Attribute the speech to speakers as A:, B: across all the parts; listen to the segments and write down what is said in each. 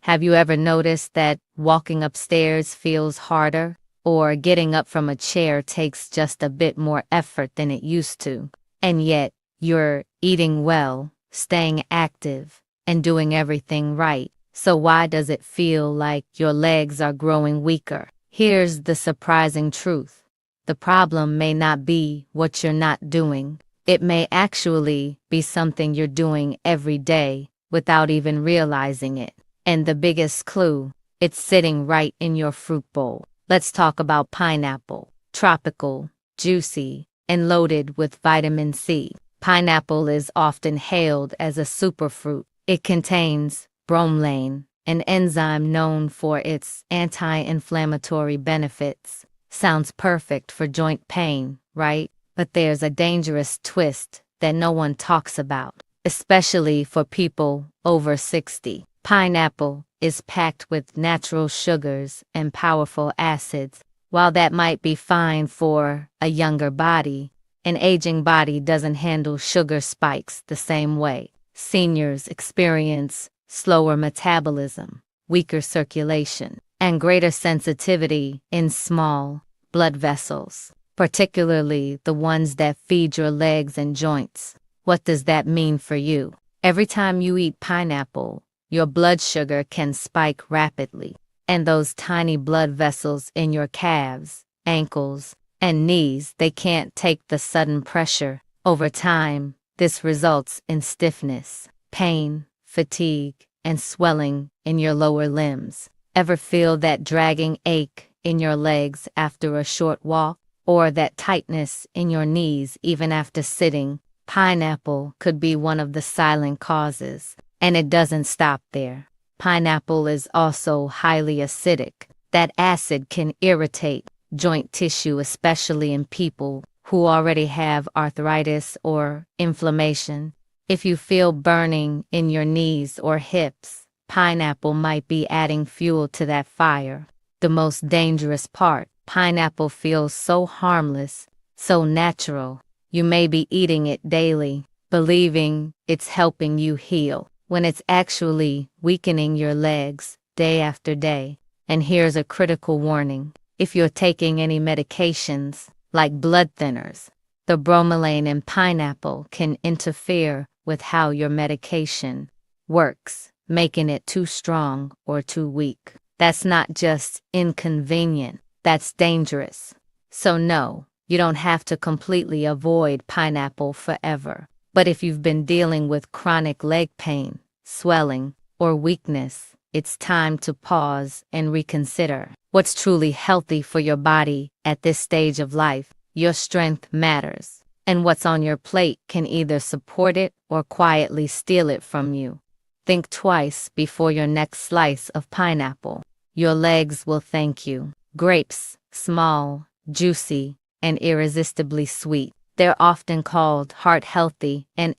A: Have you ever noticed that walking upstairs feels harder, or getting up from a chair takes just a bit more effort than it used to? And yet, you're eating well, staying active, and doing everything right. So why does it feel like your legs are growing weaker? Here's the surprising truth. The problem may not be what you're not doing. It may actually be something you're doing every day without even realizing it. And the biggest clue, it's sitting right in your fruit bowl. Let's talk about pineapple. Tropical, juicy, and loaded with vitamin C. Pineapple is often hailed as a superfruit. It contains bromelain, an enzyme known for its anti-inflammatory benefits. Sounds perfect for joint pain, right? But there's a dangerous twist that no one talks about, especially for people over 60. Pineapple is packed with natural sugars and powerful acids. While that might be fine for a younger body, an aging body doesn't handle sugar spikes the same way. Seniors experience slower metabolism, weaker circulation, and greater sensitivity in small blood vessels, particularly the ones that feed your legs and joints. What does that mean for you? Every time you eat pineapple, your blood sugar can spike rapidly, and those tiny blood vessels in your calves, ankles, and knees, they can't take the sudden pressure. Over time, this results in stiffness, pain, fatigue, and swelling in your lower limbs. Ever feel that dragging ache in your legs after a short walk, or that tightness in your knees even after sitting? Pineapple could be one of the silent causes. And it doesn't stop there. Pineapple is also highly acidic. That acid can irritate joint tissue, especially in people who already have arthritis or inflammation. If you feel burning in your knees or hips, pineapple might be adding fuel to that fire. The most dangerous part, pineapple feels so harmless, so natural. You may be eating it daily, believing it's helping you heal, when it's actually weakening your legs day after day. And here's a critical warning. If you're taking any medications, like blood thinners, the bromelain in pineapple can interfere with how your medication works, making it too strong or too weak. That's not just inconvenient, that's dangerous. So no, you don't have to completely avoid pineapple forever. But if you've been dealing with chronic leg pain, swelling, or weakness, it's time to pause and reconsider what's truly healthy for your body at this stage of life. Your strength matters, and what's on your plate can either support it or quietly steal it from you. Think twice before your next slice of pineapple. Your legs will thank you. Grapes, small, juicy, and irresistibly sweet. They're often called heart-healthy and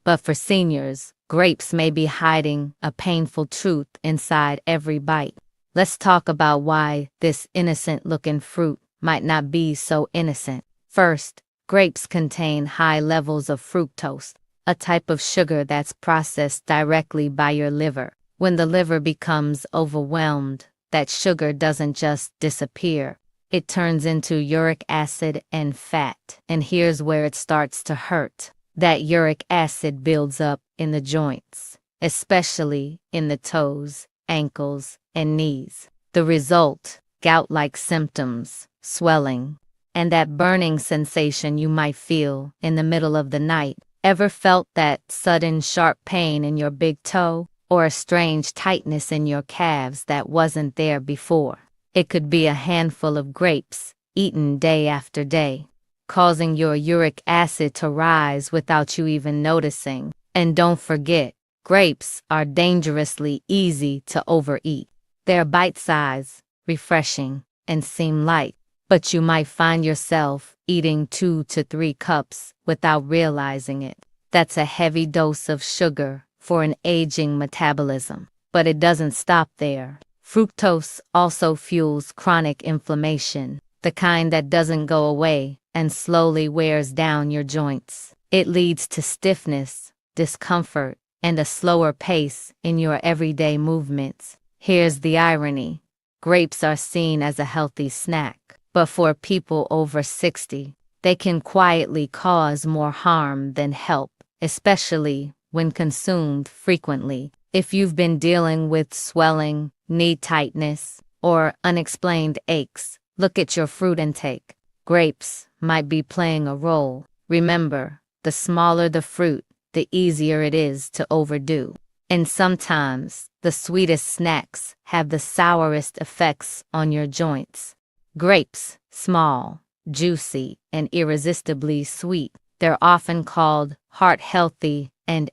A: but for seniors, grapes may be hiding a painful truth inside every bite. Let's talk about why this innocent-looking fruit might not be so innocent. First, grapes contain high levels of fructose, a type of sugar that's processed directly by your liver. When the liver becomes overwhelmed, that sugar doesn't just disappear. It turns into uric acid and fat. And here's where it starts to hurt. That uric acid builds up in the joints, especially in the toes, ankles, and knees. The result, gout-like symptoms, swelling, and that burning sensation you might feel in the middle of the night. Ever felt that sudden sharp pain in your big toe, or a strange tightness in your calves that wasn't there before? It could be a handful of grapes, eaten day after day, causing your uric acid to rise without you even noticing. And don't forget, grapes are dangerously easy to overeat. They're bite-sized, refreshing, and seem light, but you might find yourself eating 2 to 3 cups without realizing it. That's a heavy dose of sugar for an aging metabolism. But it doesn't stop there. Fructose also fuels chronic inflammation, the kind that doesn't go away and slowly wears down your joints. It leads to stiffness, discomfort, and a slower pace in your everyday movements. Here's the irony. Grapes are seen as a healthy snack, but for people over 60, they can quietly cause more harm than help, especially when consumed frequently. If you've been dealing with swelling, knee tightness, or unexplained aches, look at your fruit intake. Grapes might be playing a role. Remember, the smaller the fruit, the easier it is to overdo. And sometimes, the sweetest snacks have the sourest effects on your joints. Grapes, small, juicy, and irresistibly sweet. They're often called heart-healthy and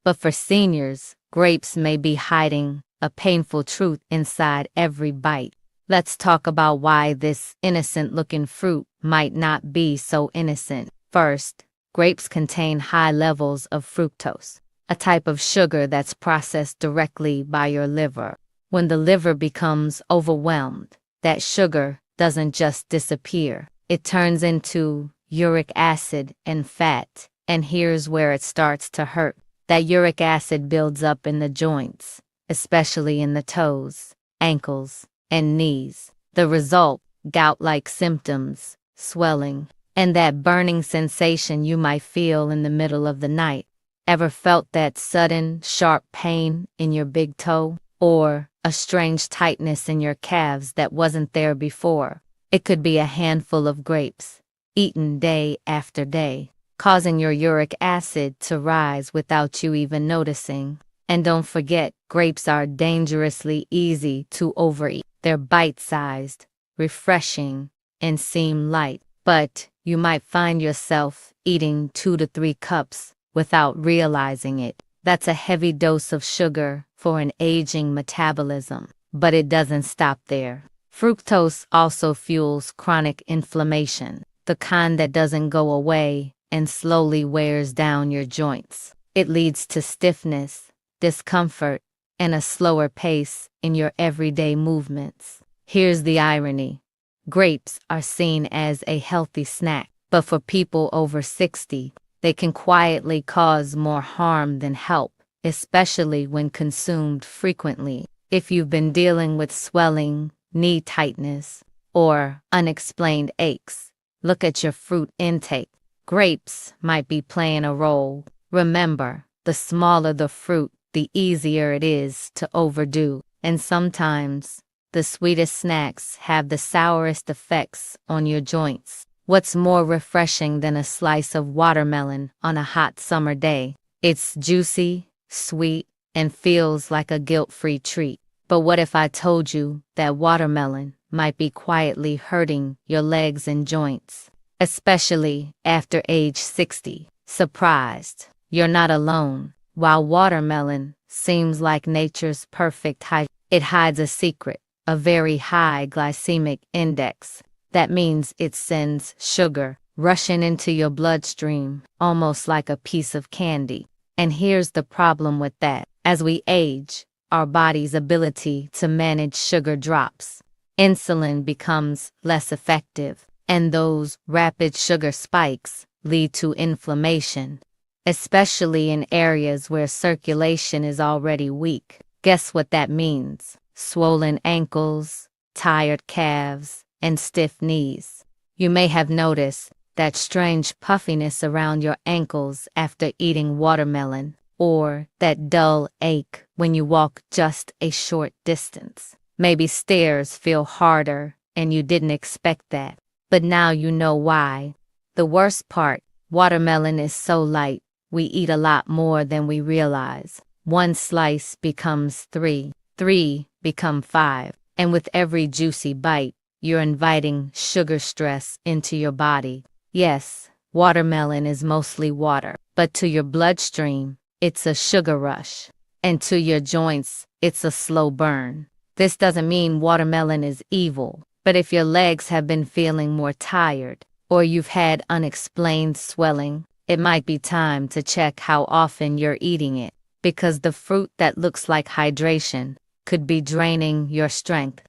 A: but for seniors, grapes may be hiding a painful truth inside every bite. Let's talk about why this innocent-looking fruit might not be so innocent. First, grapes contain high levels of fructose, a type of sugar that's processed directly by your liver. When the liver becomes overwhelmed, that sugar doesn't just disappear. It turns into uric acid and fat, and here's where it starts to hurt. That uric acid builds up in the joints, especially in the toes, ankles, and knees. The result, gout-like symptoms, swelling, and that burning sensation you might feel in the middle of the night. Ever felt that sudden, sharp pain in your big toe? Or a strange tightness in your calves that wasn't there before? It could be a handful of grapes, eaten day after day, causing your uric acid to rise without you even noticing. And don't forget, grapes are dangerously easy to overeat. They're bite-sized, refreshing, and seem light. But you might find yourself eating 2 to 3 cups without realizing it. That's a heavy dose of sugar for an aging metabolism. But it doesn't stop there. Fructose also fuels chronic inflammation, the kind that doesn't go away and slowly wears down your joints. It leads to stiffness, discomfort, and a slower pace in your everyday movements. Here's the irony. Grapes are seen as a healthy snack, but for people over 60, they can quietly cause more harm than help, especially when consumed frequently. If you've been dealing with swelling, knee tightness, or unexplained aches, look at your fruit intake. Grapes might be playing a role. Remember, the smaller the fruit, the easier it is to overdo. And sometimes, the sweetest snacks have the sourest effects on your joints. What's more refreshing than a slice of watermelon on a hot summer day? It's juicy, sweet, and feels like a guilt-free treat. But what if I told you that watermelon might be quietly hurting your legs and joints, especially after age 60? Surprised? You're not alone. While watermelon seems like nature's perfect it hides a secret, a very high glycemic index. That means it sends sugar rushing into your bloodstream, almost like a piece of candy. And here's the problem with that. As we age, our body's ability to manage sugar drops. Insulin becomes less effective, and those rapid sugar spikes lead to inflammation, especially in areas where circulation is already weak. Guess what that means? Swollen ankles, tired calves, and stiff knees. You may have noticed that strange puffiness around your ankles after eating watermelon, or that dull ache when you walk just a short distance. Maybe stairs feel harder and you didn't expect that, but now you know why. The worst part, watermelon is so light, we eat a lot more than we realize. 1 slice becomes 3, 3 become 5, and with every juicy bite, you're inviting sugar stress into your body. Yes, watermelon is mostly water, but to your bloodstream, it's a sugar rush. And to your joints, it's a slow burn. This doesn't mean watermelon is evil, but if your legs have been feeling more tired, or you've had unexplained swelling, it might be time to check how often you're eating it, because the fruit that looks like hydration could be draining your strength.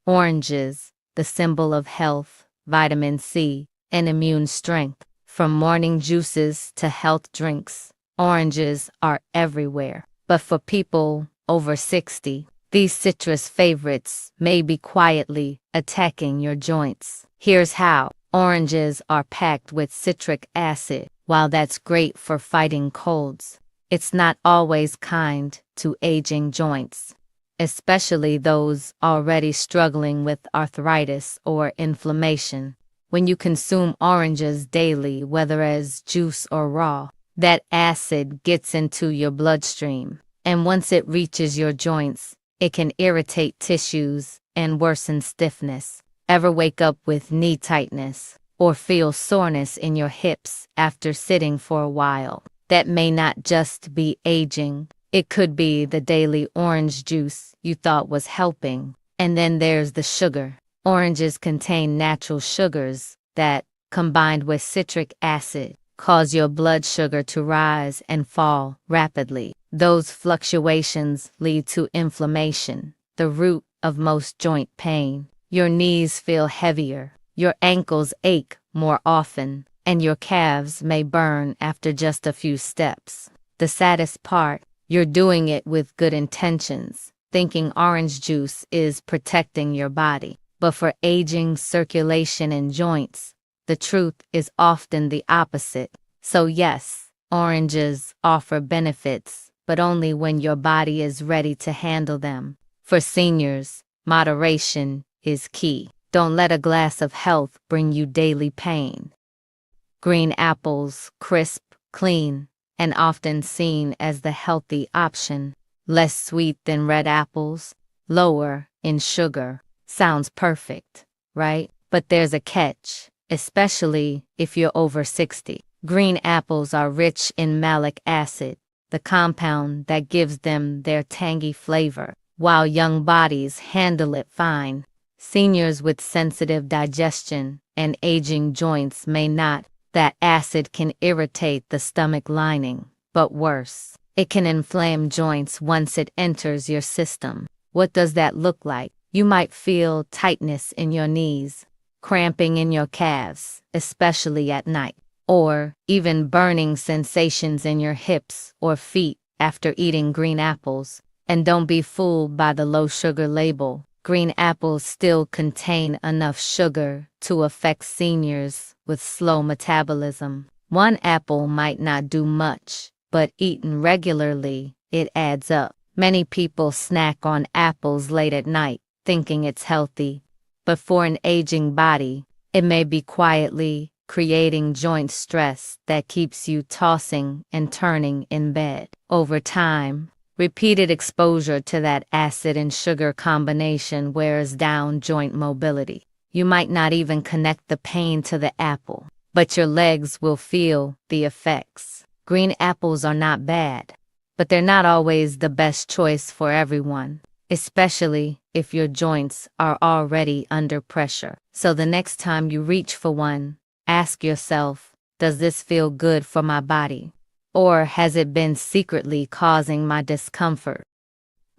A: Oranges, the symbol of health, vitamin C, and immune strength. From morning juices to health drinks, oranges are everywhere. But for people over 60, These citrus favorites may be quietly attacking your joints. Here's how. Oranges are packed with citric acid. While that's great for fighting colds, it's not always kind to aging joints, especially those already struggling with arthritis or inflammation. When you consume oranges daily, whether as juice or raw, that acid gets into your bloodstream, and once it reaches your joints, it can irritate tissues and worsen stiffness. Ever wake up with knee tightness or feel soreness in your hips after sitting for a while? That may not just be aging. It could be the daily orange juice you thought was helping. And then there's the sugar. Oranges contain natural sugars that, combined with citric acid, cause your blood sugar to rise and fall rapidly. Those fluctuations lead to inflammation, the root of most joint pain. Your knees feel heavier, your ankles ache more often, and your calves may burn after just a few steps. The saddest part, you're doing it with good intentions, thinking orange juice is protecting your body. But for aging, circulation, and joints, the truth is often the opposite. So yes, oranges offer benefits, but only when your body is ready to handle them. For seniors, moderation is key. Don't let a glass of health bring you daily pain. Green apples, crisp, clean, and often seen as the healthy option. Less sweet than red apples, lower in sugar. Sounds perfect, right? But there's a catch, especially if you're over 60. Green apples are rich in malic acid, the compound that gives them their tangy flavor, while young bodies handle it fine. Seniors with sensitive digestion and aging joints may not. That acid can irritate the stomach lining, but worse, it can inflame joints once it enters your system. What does that look like? You might feel tightness in your knees, cramping in your calves, especially at night, or even burning sensations in your hips or feet after eating green apples. And don't be fooled by the low sugar label. Green apples still contain enough sugar to affect seniors with slow metabolism. One apple might not do much, but eaten regularly, it adds up. Many people snack on apples late at night, thinking it's healthy. But for an aging body, it may be quietly creating joint stress that keeps you tossing and turning in bed. Over time, repeated exposure to that acid and sugar combination wears down joint mobility. You might not even connect the pain to the apple, but your legs will feel the effects. Green apples are not bad, but they're not always the best choice for everyone, especially if your joints are already under pressure. So the next time you reach for one, ask yourself, does this feel good for my body? Or has it been secretly causing my discomfort?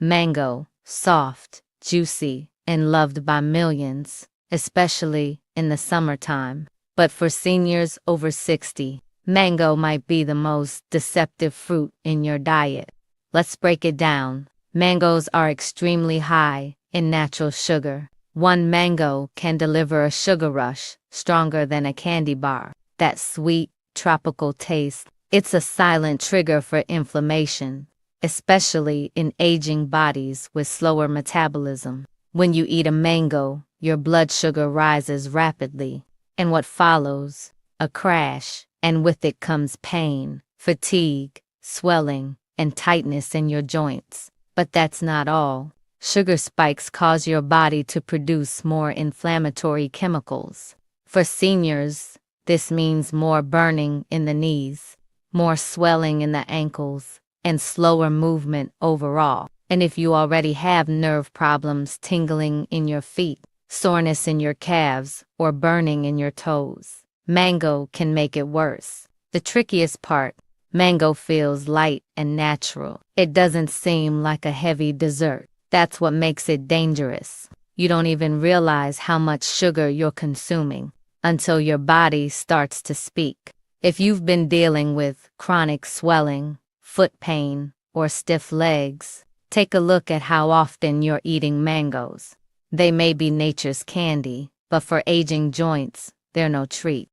A: Mango, soft, juicy, and loved by millions, especially in the summertime. But for seniors over 60, mango might be the most deceptive fruit in your diet. Let's break it down. Mangoes are extremely high in natural sugar. One mango can deliver a sugar rush stronger than a candy bar. That sweet, tropical taste. It's a silent trigger for inflammation, especially in aging bodies with slower metabolism. When you eat a mango, your blood sugar rises rapidly, and what follows? A crash, and with it comes pain, fatigue, swelling, and tightness in your joints. But that's not all. Sugar spikes cause your body to produce more inflammatory chemicals. For seniors, this means more burning in the knees, more swelling in the ankles, and slower movement overall. And if you already have nerve problems, tingling in your feet, soreness in your calves, or burning in your toes, mango can make it worse. The trickiest part, mango feels light and natural. It doesn't seem like a heavy dessert. That's what makes it dangerous. You don't even realize how much sugar you're consuming until your body starts to speak. If you've been dealing with chronic swelling, foot pain, or stiff legs, Take a look at how often you're eating mangoes. They may be nature's candy, but for aging joints, they're no treat.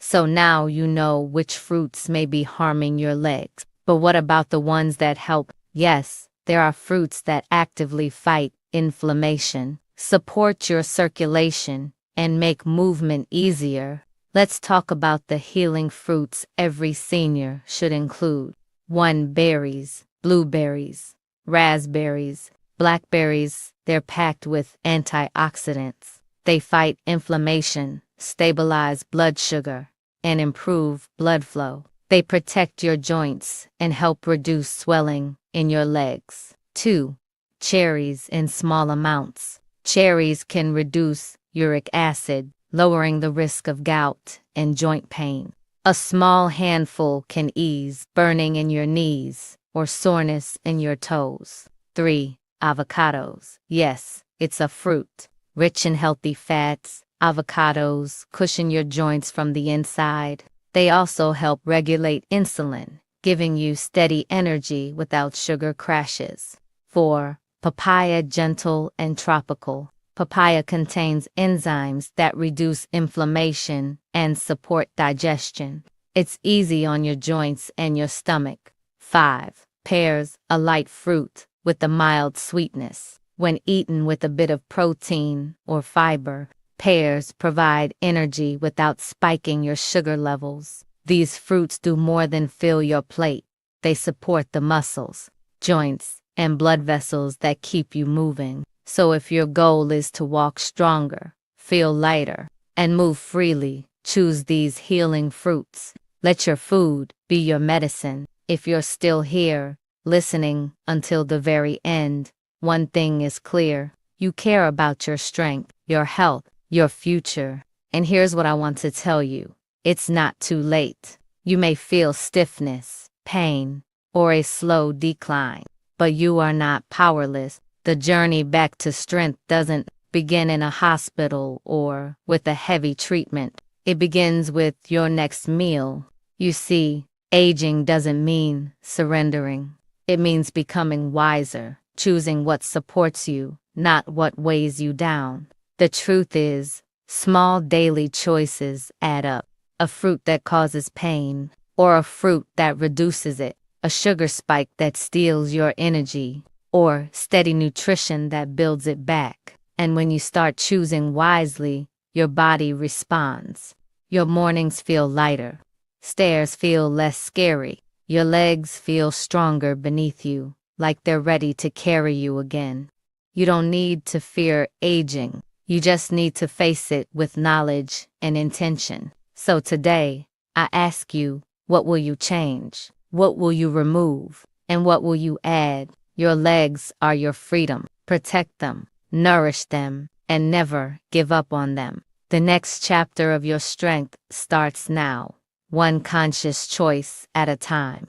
A: So now you know which fruits may be harming your legs. But what about the ones that help? Yes, there are fruits that actively fight inflammation, support your circulation, and make movement easier. Let's talk about the healing fruits every senior should include. 1. Berries, blueberries, raspberries, blackberries. They're packed with antioxidants. They fight inflammation, stabilize blood sugar, and improve blood flow. They protect your joints and help reduce swelling in your legs. 2. Cherries in small amounts. Cherries can reduce uric acid, lowering the risk of gout and joint pain. A small handful can ease burning in your knees or soreness in your toes. 3. Avocados. Yes, it's a fruit. Rich in healthy fats, avocados cushion your joints from the inside. They also help regulate insulin, giving you steady energy without sugar crashes. 4. Papaya, gentle and tropical. Papaya contains enzymes that reduce inflammation and support digestion. It's easy on your joints and your stomach. 5. Pears, a light fruit with a mild sweetness. When eaten with a bit of protein or fiber, pears provide energy without spiking your sugar levels. These fruits do more than fill your plate. They support the muscles, joints, and blood vessels that keep you moving. So if your goal is to walk stronger, feel lighter, and move freely, choose these healing fruits. Let your food be your medicine. If you're still here, listening until the very end, one thing is clear. You care about your strength, your health, your future. And here's what I want to tell you. It's not too late. You may feel stiffness, pain, or a slow decline, but you are not powerless. The journey back to strength doesn't begin in a hospital or with a heavy treatment. It begins with your next meal. You see, aging doesn't mean surrendering. It means becoming wiser, choosing what supports you, not what weighs you down. The truth is, small daily choices add up. A fruit that causes pain, or a fruit that reduces it. A sugar spike that steals your energy, or steady nutrition that builds it back. And when you start choosing wisely, your body responds. Your mornings feel lighter. Stairs feel less scary. Your legs feel stronger beneath you, like they're ready to carry you again. You don't need to fear aging. You just need to face it with knowledge and intention. So today, I ask you, what will you change? What will you remove? And what will you add? Your legs are your freedom. Protect them, nourish them, and never give up on them. The next chapter of your strength starts now, one conscious choice at a time.